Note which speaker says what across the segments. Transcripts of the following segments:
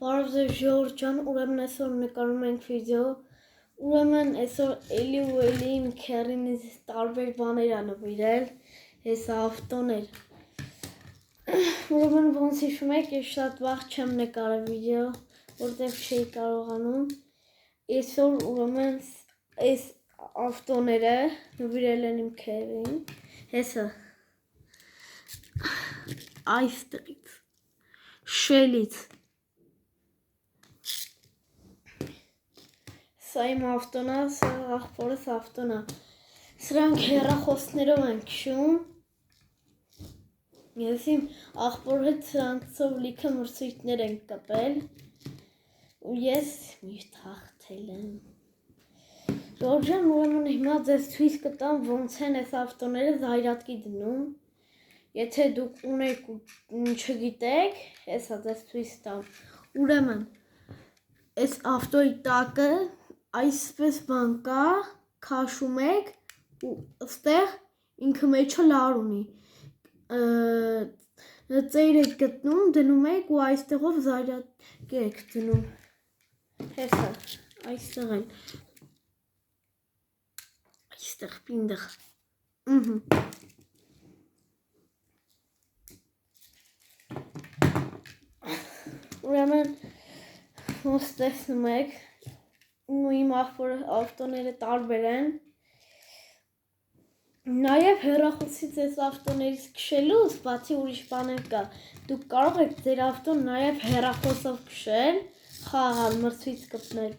Speaker 1: Բարև ձեզ ժողովուրդ ջան, ուրեմն այսօր նկարում ենք վիդեո, ուրեմն այսօր էլի ու էլի իմ քեռինից տարբեր բաներ ա նվիրել, հեսա ավտոներ, ուրեմն ոնց հիշում եք, ես շատ վաղ չեմ նկարել վիդեո, որտեղ չէի կարողանում, այսօր ուրեմն այս ավտոները նվիրել են իմ քեռին, հեսա այստեղից, շելից, Սա իմ ավտոնա, սա աղբորս ավտոնա, սրանք հեռախոսներով են քշում, ես իմ աղբոր հետ սրանցով լիքը մրցույթներ են կպել, ու ես միշտ հաղթել եմ, Ժորժան ուրեմն հիմա ձեզ ցույց կտամ ոնց են այս ավտոները զայրատկի դնում, եթե դուք ունեք ու չգիտեք, հեսա ձեզ ցույց տամ, ուրեմն այս ավտոյի տակը այսպես բան կա, քաշում եք ու ստեղ ինքը մեջը լար ունի, ծեր եք գտնում, դնում եք ու այստեղով զայրատկի եք դնում, հեսա, այստեղ են, այստեղ պինդեղ, ուրեմն ոնց տեսնում եք, ու իմ ավտոները տարբեր են, նաև հեռախոսից այս ավտոներից քշելուց, բացի ուրիշ բաներ կա, դուք կարող եք ձեր ավտոն նաև հեռախոսով քշել, խաղալ, մրցույթ կպնել,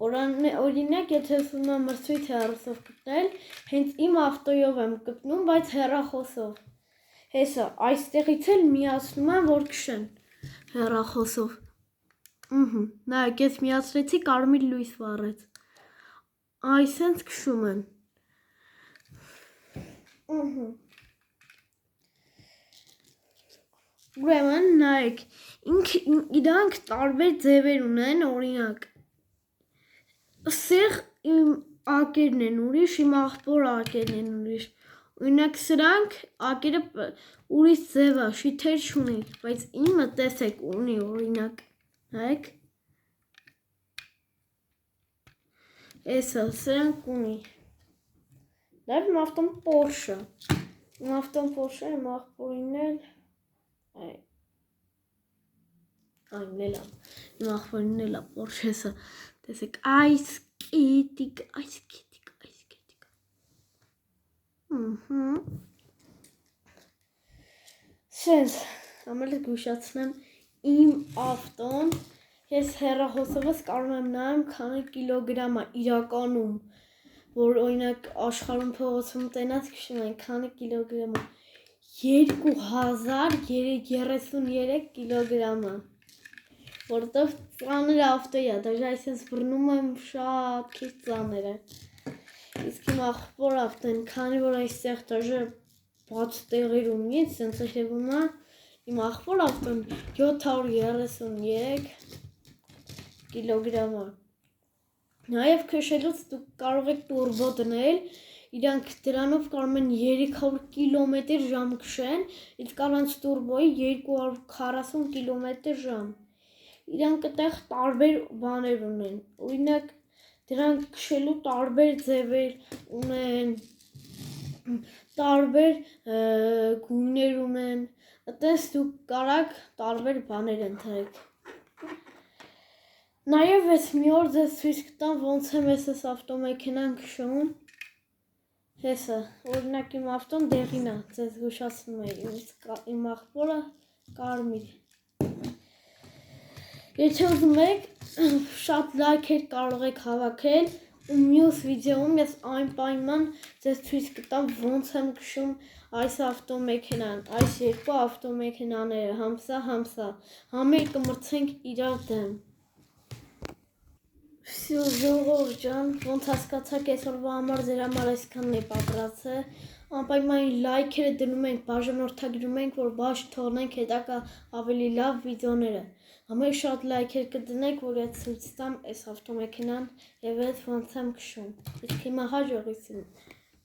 Speaker 1: օրինակ, եթե ուզում եմ մրցույթ հեռախոսով կպնել, հենց իմ ավտոյով եմ կպնում, բայց հեռախոսով, հեսա, այստեղից էլ միացնում եմ, որ քշեն հեռախոսով, նայեք, ես միացրեցի, կարմիր լույս վառեց, այսենց քշում են, ուրեմն նայեք, իրանք տարբեր ձևեր ունեն, օրինակ, սեղ իմ ակերն են ուրիշ, իմ աղբոր ակերն են ուրիշ, օրինակ սրանք ակերը ուրիշ ձև ա, շիթեր չունի, բայց իմը տեսեք ունի օրինակ, նայեք, էսա, սրանք ունի, դա իմ ավտոն Porsche, իմ ավտոն Porsche, իմ աղբորին էլ, այն էլ ա, իմ աղբորին էլ ա Porsche, էսա, տեսեք, այս կետիկ, Սենց, ամել գուշացնեմ իմ ավտոն, ես հեռախոսովս կարող եմ նայեմ քանի կիլոգրամ ա իրականում, որ օրինակ աշխարհում փողոցում տենաց քշում են, քանի կիլոգրամ ա, 2033 կիլոգրամ ա, որտով ծանր ավտոյ ա, դաժե այսպես բռնում եմ շատ քիչ ծանր է, իսկ իմ աղբոր ավտոն, քանի որ այստեղ դաժե բաց տեղեր ունի, սենց երևում ա, իմ աղբոր ավտոն 733 կիլոգրամ ա, նաև քշելուց դուք կարող եք տուրբո դնել, իրանք դրանով կարող են 300 կիլոմետր ժամ քշեն, իսկ առանց տուրբոյի 240 կիլոմետր ժամ, իրանք այդտեղ տարբեր բաներ ունեն, օրինակ դրանք քշելու տարբեր ձևեր ունեն, տարբեր գույներ ունեն, այդպես դուք կարաք տարբեր բաներ ընտրեք, նաև ես մի օր ձեզ ցույց կտամ ոնց եմ ես ավտոմեքենան քշում, հեսա, օրինակ իմ ավտոն դեղին ա, ձեզ գուշացնում էի, իմ աղբորը կարմիր, եթե ուզում եք, շատ լայքեր կարող եք հավաքել, ու մյուս վիդեոում ես այնպայման ձեզ ցույց կտամ ոնց եմ քշում այս ավտոմեքենան, այս երկու ավտոմեքենաները, համսա, համեր կմրցենք իրար դեմ, Всё, ժողովուրդ ջան, ոնց հասկացաք այսօրվա համար ձեր համար այսքանն է պատրաստը, անպայման լայքերը դնում ենք, բաժանորդագրում ենք, որ բաց թողնենք հետագա ավելի լավ վիդեոները, համեր շատ լայքեր կդնեք, որ ես ցույց տամ այս ավտոմեքենան և ես ոնց եմ քշում, իսկ հիմա հաջողություն